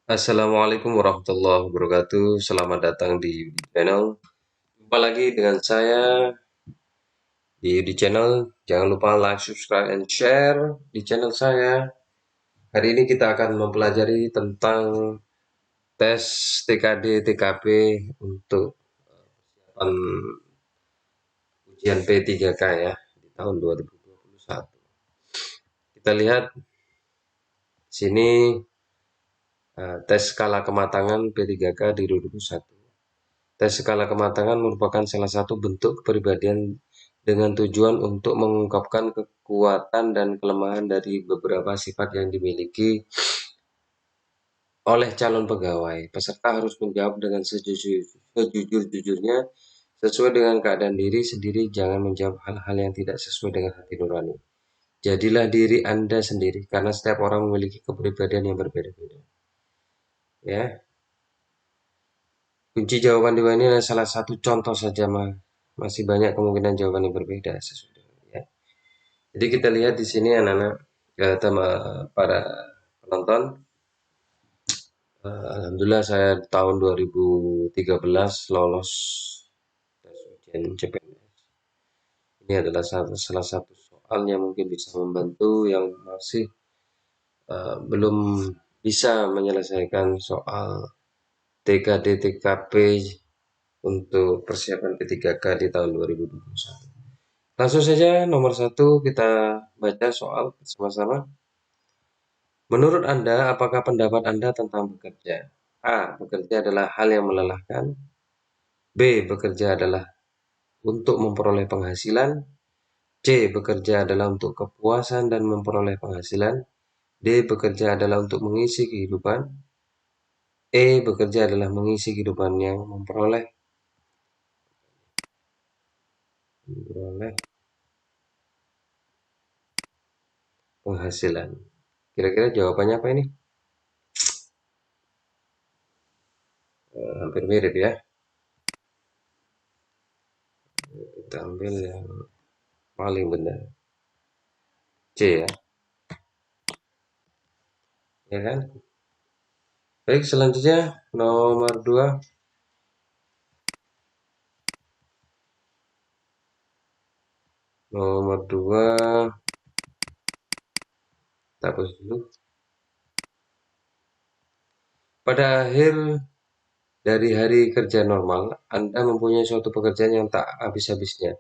Assalamualaikum warahmatullahi wabarakatuh. Selamat datang di channel. Jumpa lagi dengan saya di channel. Jangan lupa like, subscribe, and share di channel saya. Hari ini kita akan mempelajari tentang tes TKD TKP untuk ujian P3K ya di tahun 2021. Kita lihat sini tes skala kematangan P3K di 2021. Tes skala kematangan merupakan salah satu bentuk kepribadian dengan tujuan untuk mengungkapkan kekuatan dan kelemahan dari beberapa sifat yang dimiliki oleh calon pegawai. Peserta harus menjawab dengan sejujur-jujurnya sesuai dengan keadaan diri sendiri, jangan menjawab hal-hal yang tidak sesuai dengan hati nurani. Jadilah diri Anda sendiri, karena setiap orang memiliki kepribadian yang berbeda-beda. Ya, kunci jawaban di bawah ini adalah salah satu contoh saja, masih banyak kemungkinan jawaban yang berbeda sesuai dengan ya. Jadi kita lihat di sini anak-anak para penonton. Alhamdulillah saya tahun 2013 lolos tes ujian CPNS. Ini adalah salah satu soal yang mungkin bisa membantu yang masih belum bisa menyelesaikan soal TKD TKP untuk persiapan P3K di tahun 2021. Langsung saja nomor satu kita baca soal bersama-sama. Menurut Anda, apakah pendapat Anda tentang bekerja? A. Bekerja adalah hal yang melelahkan. B. Bekerja adalah untuk memperoleh penghasilan. C. Bekerja adalah untuk kepuasan dan memperoleh penghasilan. D. Bekerja adalah untuk mengisi kehidupan. E. Bekerja adalah mengisi kehidupan yang memperoleh penghasilan. Kira-kira jawabannya apa ini? Hampir mirip ya. Kita ambil yang paling benar. C ya. Ya kan? Baik, selanjutnya nomor 2. Nomor 2, kita hapus dulu. Pada akhir dari hari kerja normal, Anda mempunyai suatu pekerjaan yang tak habis-habisnya,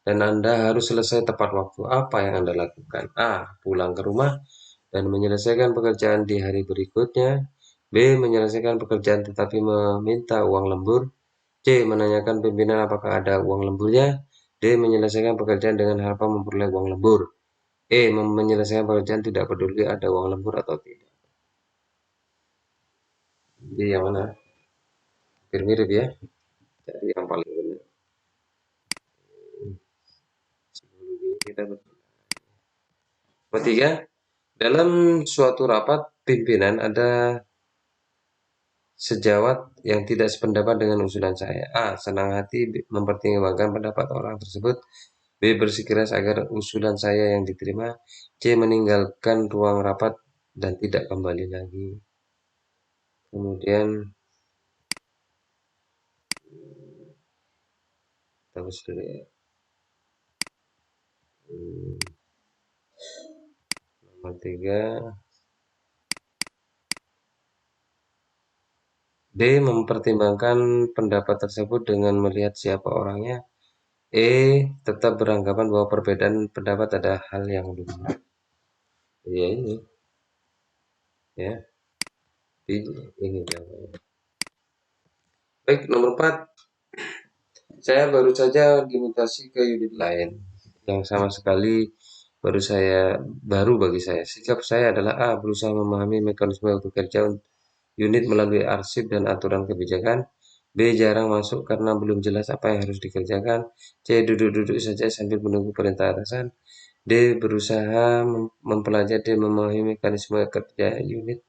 dan Anda harus selesai tepat waktu. Apa yang Anda lakukan? A. Pulang ke rumah dan menyelesaikan pekerjaan di hari berikutnya. B. Menyelesaikan pekerjaan tetapi meminta uang lembur. C. Menanyakan pimpinan apakah ada uang lemburnya. D. Menyelesaikan pekerjaan dengan harapan memperoleh uang lembur. E. Menyelesaikan pekerjaan tidak peduli ada uang lembur atau tidak. Jadi yang mana? Hampir mirip ya. Jadi yang paling benar. Sebelum kita ketiga, dalam suatu rapat pimpinan ada sejawat yang tidak sependapat dengan usulan saya. A. Senang hati mempertimbangkan pendapat orang tersebut. B. Bersikeras agar usulan saya yang diterima. C. Meninggalkan ruang rapat dan tidak kembali lagi. Kemudian terus dulu ya. Nomor 3. D. Mempertimbangkan pendapat tersebut dengan melihat siapa orangnya. E. Tetap beranggapan bahwa perbedaan pendapat adalah hal yang lumrah. Ya ini ya. Ini jawabannya. Baik, nomor 4. Saya baru saja dimutasi ke unit lain yang sama sekali baru bagi saya. Sikap saya adalah A. Berusaha memahami mekanisme bekerja unit melalui arsip dan aturan kebijakan. B. Jarang masuk karena belum jelas apa yang harus dikerjakan. C. Duduk-duduk saja sambil menunggu perintah atasan. D. Berusaha mempelajari dan memahami mekanisme kerja unit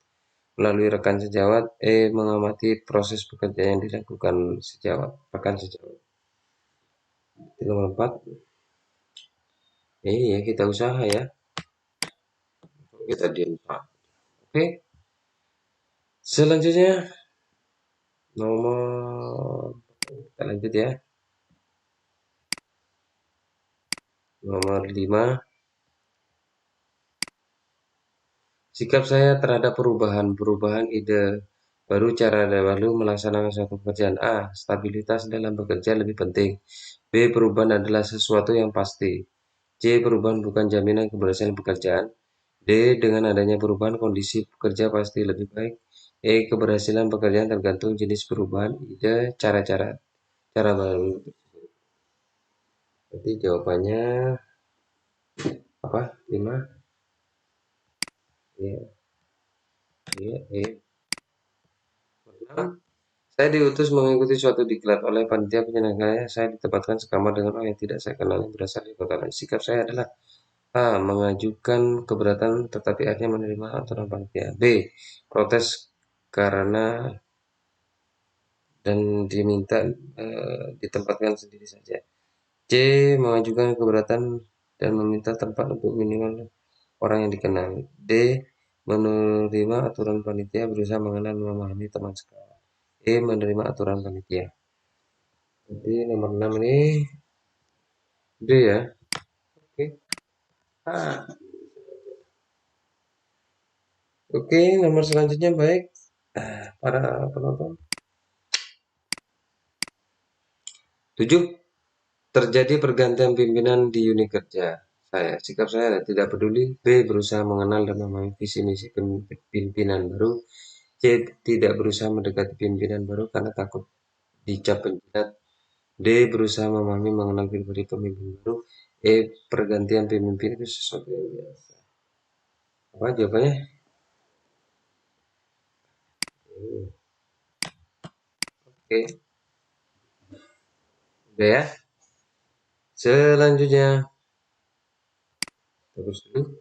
melalui rekan sejawat. E. Mengamati proses bekerja yang dilakukan rekan sejawat. Nomor 4. Ya kita usaha ya. Kita diam. Oke. Selanjutnya nomor kita lanjut ya. Nomor 5, sikap saya terhadap perubahan ide baru cara baru melaksanakan suatu pekerjaan. A. Stabilitas dalam bekerja lebih penting. B. Perubahan adalah sesuatu yang pasti. C. Perubahan bukan jaminan keberhasilan pekerjaan. D. Dengan adanya perubahan kondisi pekerja pasti lebih baik. E. Keberhasilan pekerjaan tergantung jenis perubahan, ide, cara baru. Jadi jawabannya apa? 5. Iya, iya, iya. 6. Saya diutus mengikuti suatu diklat oleh panitia penyelenggara. Saya ditempatkan sekamar dengan orang yang tidak saya kenal yang berasal dari kota lain. Sikap saya adalah A. Mengajukan keberatan tetapi akhirnya menerima aturan panitia. B. Protes karena dan diminta ditempatkan sendiri saja. C. Mengajukan keberatan dan meminta tempat untuk minimal orang yang dikenal. D. Menerima aturan panitia berusaha mengenal dan memahami teman sekamar. E. Menerima aturan panitia. Jadi nomor 6 ini D ya. Oke. Ah, oke, nomor selanjutnya baik. Para penonton. 7. Terjadi pergantian pimpinan di unit kerja saya. Sikap saya tidak peduli. B. Berusaha mengenal dan memahami visi misi pimpinan baru. C. Tidak berusaha mendekati pimpinan baru karena takut dicap penjilat. D. Berusaha memahami mengenal pribadi pemimpin baru. E. Pergantian pemimpin itu sesuatu yang biasa. Apa jawabannya? Oke, udah ya. Selanjutnya, terus dulu.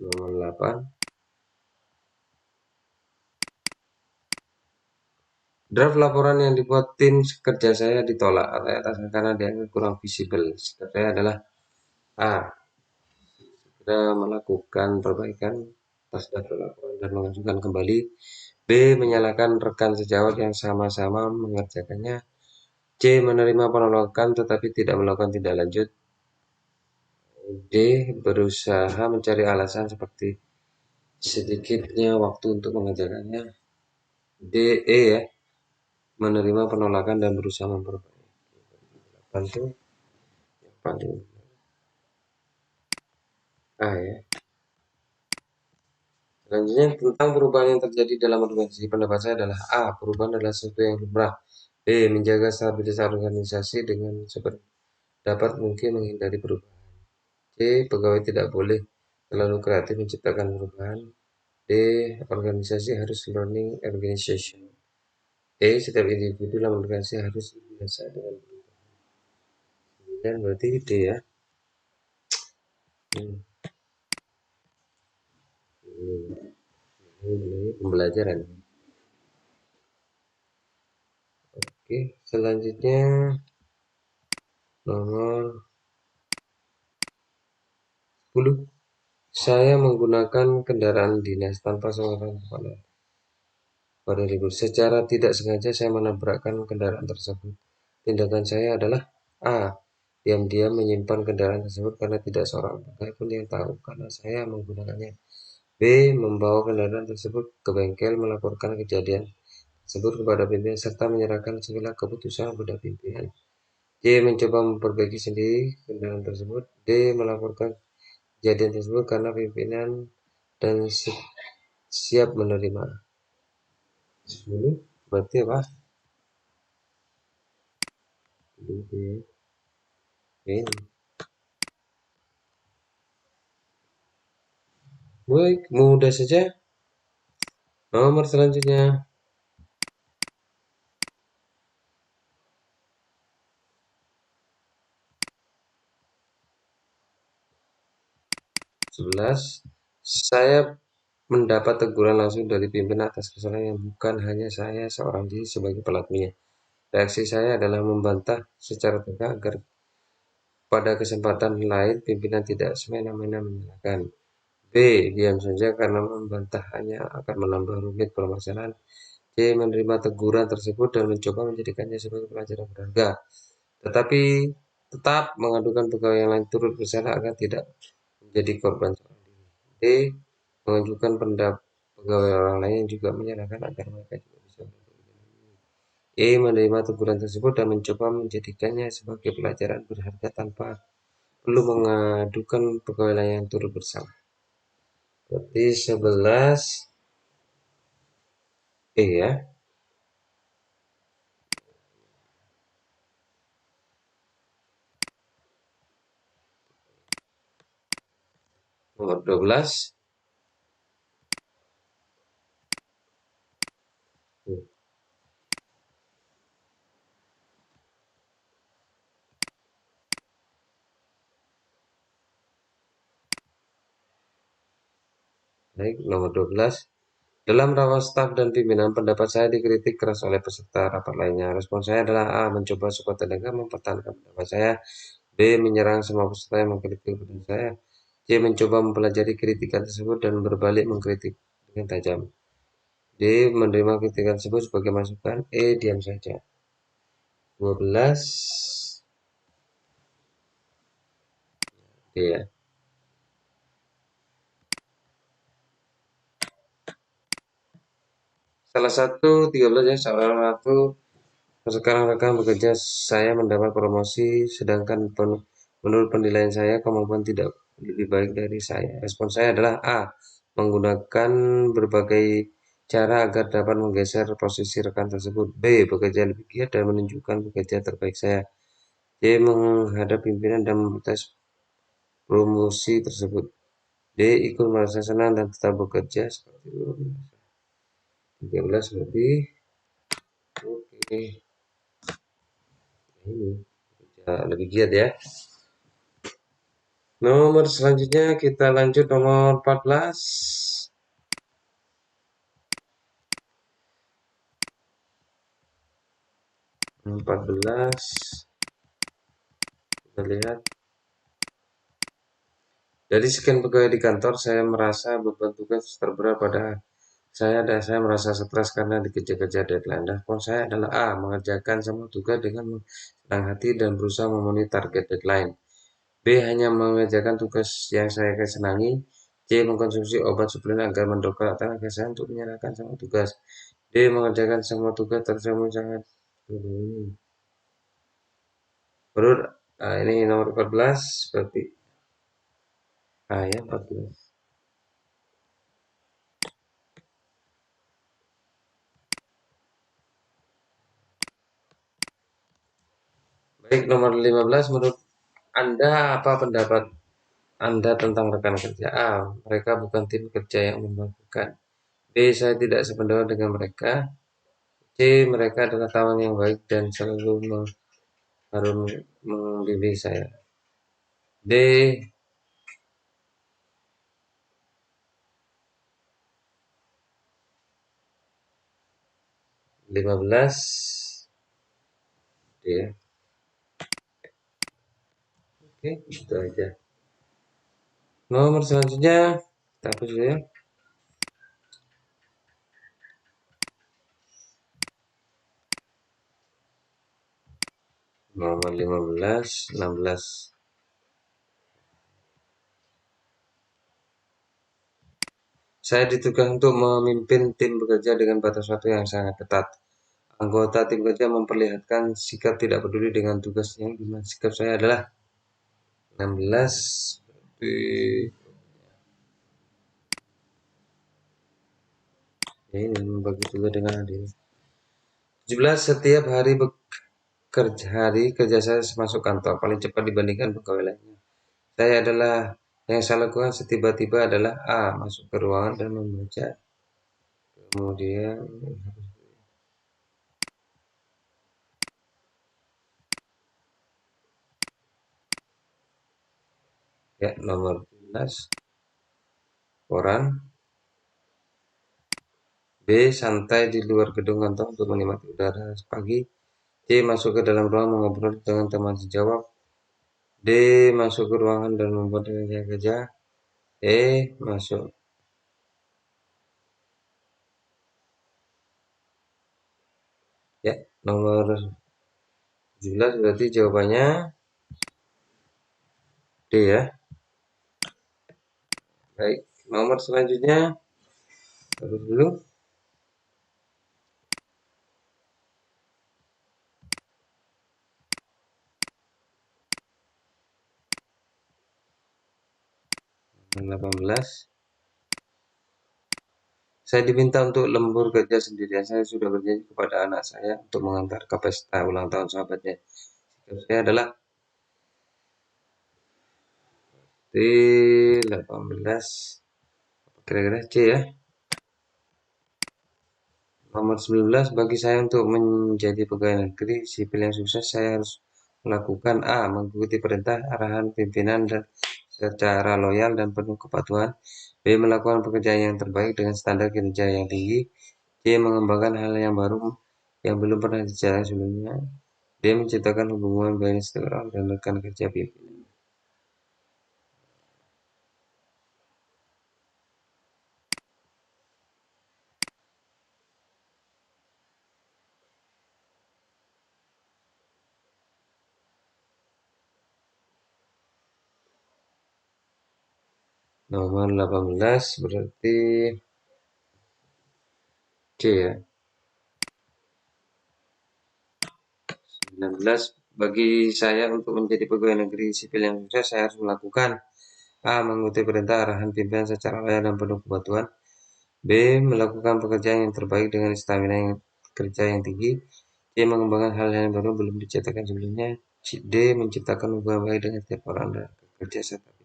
Nomor 8. Draft laporan yang dibuat tim kerja saya ditolak oleh atasan karena dianggap kurang visible. Sikap saya adalah A. Segera melakukan perbaikan atas draft laporan dan mengajukan kembali. B. Menyalahkan rekan sejawat yang sama-sama mengerjakannya. C. Menerima penolakan tetapi tidak melakukan tindak lanjut. D. Berusaha mencari alasan seperti sedikitnya waktu untuk mengerjakannya. D. E ya. Menerima penolakan dan berusaha memperbaiki. Bantu yang paling A ya. Selanjutnya tentang perubahan yang terjadi dalam organisasi, pendapat saya adalah A. Perubahan adalah sesuatu yang lumrah. B. Menjaga stabilitas organisasi dengan sedapat mungkin menghindari perubahan. C. Pegawai tidak boleh terlalu kreatif menciptakan perubahan. D. Organisasi harus learning organization. E. Setiap individu dalam organisasi harus biasa dengan perubahan. Dan berarti D ya. Hmm. Ini pembelajaran. Oke, selanjutnya nomor 10. Saya menggunakan kendaraan dinas tanpa sepengetahuan kepala pada libur. Secara tidak sengaja saya menabrakkan kendaraan tersebut. Tindakan saya adalah A. Diam-diam menyimpan kendaraan tersebut karena tidak seorang pegawai pun yang tahu karena saya menggunakannya. B. Membawa kendaraan tersebut ke bengkel, melaporkan kejadian tersebut kepada pimpinan serta menyerahkan segala keputusan kepada pimpinan. C. Mencoba memperbaiki sendiri kendaraan tersebut. D. Melaporkan kejadian tersebut karena pimpinan dan siap menerima. 10 berarti apa? Ini. Baik, mudah saja. Nomor selanjutnya 11. Saya mendapat teguran langsung dari pimpinan atas kesalahan yang bukan hanya saya seorang diri sebagai pelakunya. Reaksi saya adalah membantah secara tegas agar pada kesempatan lain pimpinan tidak semena-mena menyalahkan. B. B. Diam saja karena membantah hanya akan menambah rumit permasalahan. C. Menerima teguran tersebut dan mencoba menjadikannya sebagai pelajaran berharga. Tetapi tetap mengadukan pegawai yang lain turut bersalah agar tidak menjadi korban seorang diri. D. Mengajukan pendapat pegawai orang lain yang juga menyalahkan agar mereka juga bisa berkepentingan. E. Menerima teguran tersebut dan mencoba menjadikannya sebagai pelajaran berharga tanpa perlu mengadukan pegawai lain yang turut bersalah. Berarti 11 E ya. Nomor 12. Baik, nomor 12. Dalam rapat staf dan pimpinan, pendapat saya dikritik keras oleh peserta rapat lainnya. Respon saya adalah A. Mencoba sekuat tenaga mempertahankan pendapat saya. B. Menyerang semua peserta yang mengkritik pendapat saya. C. Mencoba mempelajari kritikan tersebut dan berbalik mengkritik dengan tajam. D. Menerima kritikan tersebut sebagai masukan. E. Diam saja. 12. D ya. Salah satu 13 ya, salah satu. Sekarang rekan bekerja saya mendapat promosi, sedangkan menurut penilaian saya kemampuan tidak lebih baik dari saya. Respon saya adalah A. Menggunakan berbagai cara agar dapat menggeser posisi rekan tersebut. B. Bekerja lebih giat dan menunjukkan bekerja terbaik saya. C. Menghadap pimpinan dan memprotes promosi tersebut. D. Ikut merasa senang dan tetap bekerja seperti dulu. 13 lebih. Oke, ini lebih giat ya. Nomor selanjutnya kita lanjut nomor 14. 14 kita lihat. Dari sekian pegawai di kantor, saya merasa beban tugas terberat pada saya dan saya merasa stres karena dikejar-kejar deadline. Respon saya adalah A. Mengerjakan semua tugas dengan senang hati dan berusaha memenuhi target deadline. B. Hanya mengerjakan tugas yang saya kesenangi. C. Mengkonsumsi obat suplemen agar mendongkrak tenaga saya untuk menyelesaikan semua tugas. D. Mengerjakan semua tugas tersebut sangat menurut ini nomor 14 berarti A ya 14. Baik, nomor 15 menurut Anda apa pendapat Anda tentang rekan kerja? A. Mereka bukan tim kerja yang membanggakan. B. Saya tidak sependapat dengan mereka. C. Mereka adalah kawan yang baik dan selalu harus membimbing saya. D. 15. D ya. Oke, itu aja. Nomor selanjutnya kita hapus dulu ya. Nomor 15, 16. Saya ditugaskan untuk memimpin tim bekerja dengan batas waktu yang sangat ketat. Anggota tim kerja memperlihatkan sikap tidak peduli dengan tugasnya. Gimana sikap saya adalah 16 ini membagi tugas dengan adil. 17 setiap hari kerja saya masuk kantor paling cepat dibandingkan pegawai lainnya. Saya adalah yang saya lakukan setiba-tiba adalah A. Masuk ke ruangan dan membaca. Kemudian ya nomor 17 koran. B. Santai di luar gedung kantor untuk menikmati udara pagi. C. Masuk ke dalam ruang mengobrol dengan teman sejawat. D. Masuk ke ruangan dan membuat kerja. Masuk. Ya, nomor 17 berarti jawabannya D ya. Baik, nomor selanjutnya terus dulu 18. Saya diminta untuk lembur kerja sendirian. Saya sudah berjanji kepada anak saya untuk mengantar ke pesta ulang tahun sahabatnya. Sikap saya adalah D18. Kira-kira C ya. Nomor 19, bagi saya untuk menjadi pegawai negeri sipil yang sukses, saya harus melakukan A. Mengikuti perintah arahan pimpinan dan secara loyal dan penuh kepatuhan. B. Melakukan pekerjaan yang terbaik dengan standar kinerja yang tinggi. C. Mengembangkan hal yang baru yang belum pernah dijalani sebelumnya. D. Menciptakan hubungan baik orang dan rekan kerja pimpinan. Nomor 18 berarti C ya. 19, bagi saya untuk menjadi pegawai negeri sipil yang sukses, saya harus melakukan A. Mengikuti perintah arahan pimpinan secara loyal dan penuh kepatuhan. B. Melakukan pekerjaan yang terbaik dengan stamina yang kerja yang tinggi. C. Mengembangkan hal yang baru belum dicetakkan sebelumnya. D. Menciptakan hubungan baik dengan setiap orang dan kerja serta pimpinan.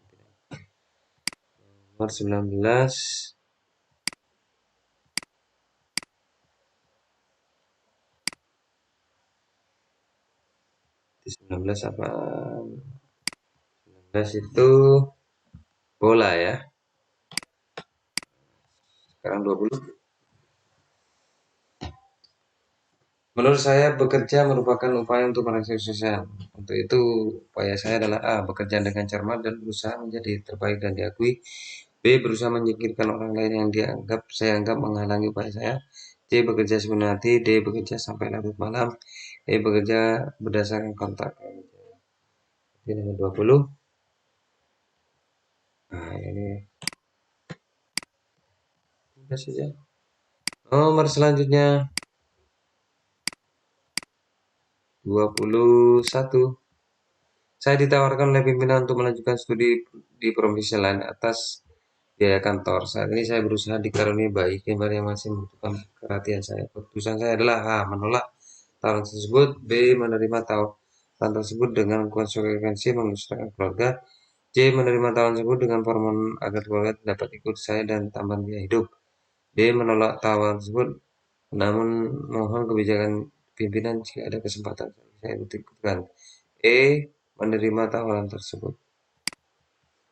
Nomor 19. Di 19 apa? 19 itu bola ya. Sekarang 20. Menurut saya, bekerja merupakan upaya untuk meraih kesuksesan. Untuk itu, upaya saya adalah A. Bekerja dengan cermat dan berusaha menjadi terbaik dan diakui. B. Berusaha menyingkirkan orang lain yang saya anggap menghalangi upaya saya. C. Bekerja sepenuh hati. D. Bekerja sampai larut malam. E. Bekerja berdasarkan kontrak. Ini nomor 20. Nah, ini sudah saja. Nomor selanjutnya 21. Saya ditawarkan oleh pimpinan untuk melanjutkan studi di provinsi lain atas biaya kantor. Saat ini saya berusaha dikaruniai bayi kembar yang masih membutuhkan perhatian saya. Keputusan saya adalah A. Menolak tawaran tersebut. B. Menerima tawaran tersebut dengan konsekuensi memusnahkan keluarga. C. Menerima tawaran tersebut dengan permohonan agar keluarga dapat ikut saya dan tambahan biaya hidup. D. Menolak tawaran tersebut namun mohon kebijakan pimpinan jika ada kesempatan saya ikutkan. E. Menerima tawaran tersebut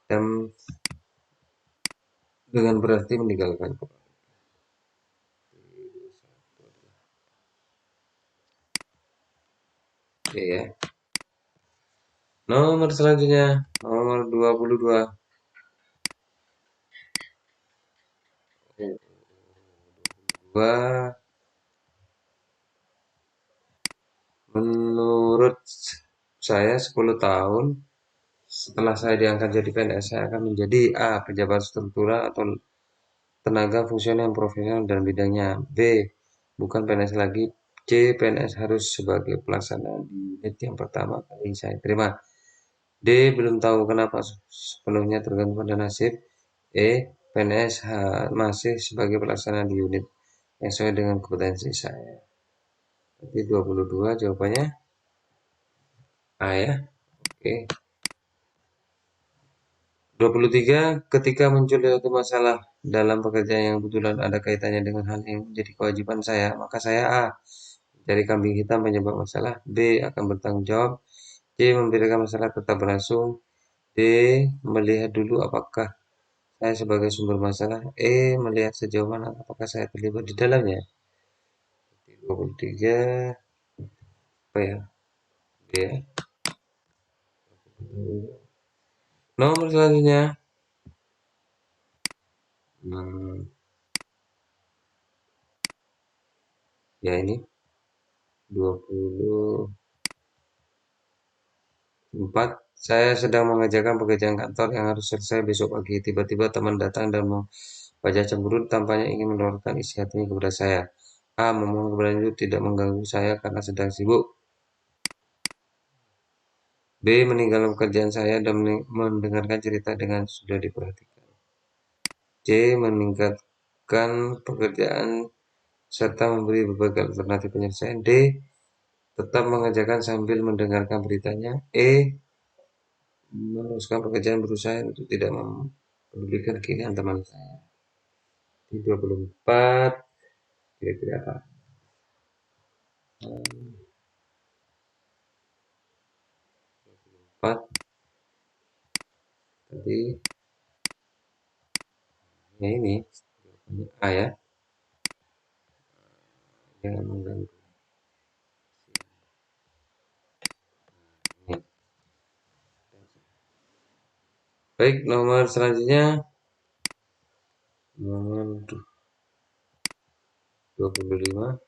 dan dengan berarti meninggalkan. Oke ya. Nomor selanjutnya, nomor 22. Dua, menurut saya 10 tahun setelah saya diangkat jadi PNS, saya akan menjadi A. Pejabat struktural atau tenaga fungsional yang profesional dan bidangnya. B. Bukan PNS lagi. C. PNS harus sebagai pelaksana di unit yang pertama kali saya terima. D. Belum tahu kenapa sepenuhnya tergantung pada nasib. E. PNS masih sebagai pelaksana di unit yang sesuai dengan kompetensi saya. Jadi 22 jawabannya A ya. Oke. 23, ketika muncul suatu masalah dalam pekerjaan yang kebetulan ada kaitannya dengan hal yang menjadi kewajiban saya, maka saya A. Mencari kambing hitam penyebab masalah. B. Akan bertanggung jawab. C. Membiarkan masalah tetap berlangsung. D. Melihat dulu apakah saya sebagai sumber masalah. E. Melihat sejauh mana apakah saya terlibat di dalamnya. 23 apa ya? B ya. Nomor selanjutnya Hmm, ya ini 24. Saya sedang mengerjakan pekerjaan kantor yang harus selesai besok pagi. Tiba-tiba teman datang dan wajah cemberut tampaknya ingin menawarkan isi hatinya kepada saya. A. Memohon kepada itu tidak mengganggu saya karena sedang sibuk. B. Meninggalkan pekerjaan saya dan mendengarkan cerita dengan sudah diperhatikan. C. Meningkatkan pekerjaan serta memberi berbagai alternatif penyelesaian. D. Tetap mengerjakan sambil mendengarkan beritanya. E. Meneruskan pekerjaan berusaha untuk tidak mempedulikan keinginan teman saya. Di 24, kira-kira apa? 4, tadi ya ini, A ya, jangan mengganggu. Ini. Baik, nomor selanjutnya, nomor 25.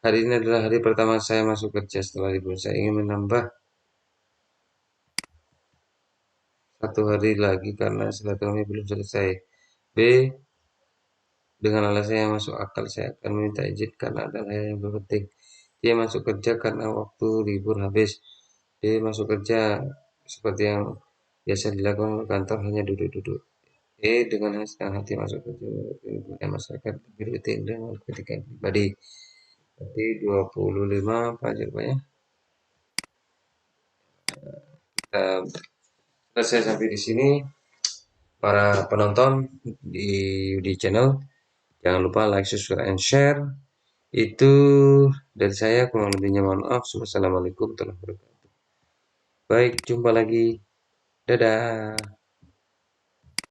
Hari ini adalah hari pertama saya masuk kerja setelah libur. Saya ingin menambah 1 hari lagi karena silaturahmi belum selesai. B. Dengan alasan yang masuk akal, saya akan meminta izin karena ada hal yang penting. Dia masuk kerja karena waktu libur habis. Dia masuk kerja seperti yang biasa dilakukan di kantor, hanya duduk-duduk. Dengan senang hati masuk kerja dengan masyarakat lebih rutin dengan ketika pribadi. Berarti 25 apa jawabannya? Kita selesai sampai di sini. Para penonton di channel, jangan lupa like, subscribe, and share. Itu dari saya, kurang lebihnya mohon maaf. Wassalamualaikum warahmatullahi wabarakatuh. Baik, jumpa lagi. Dadah.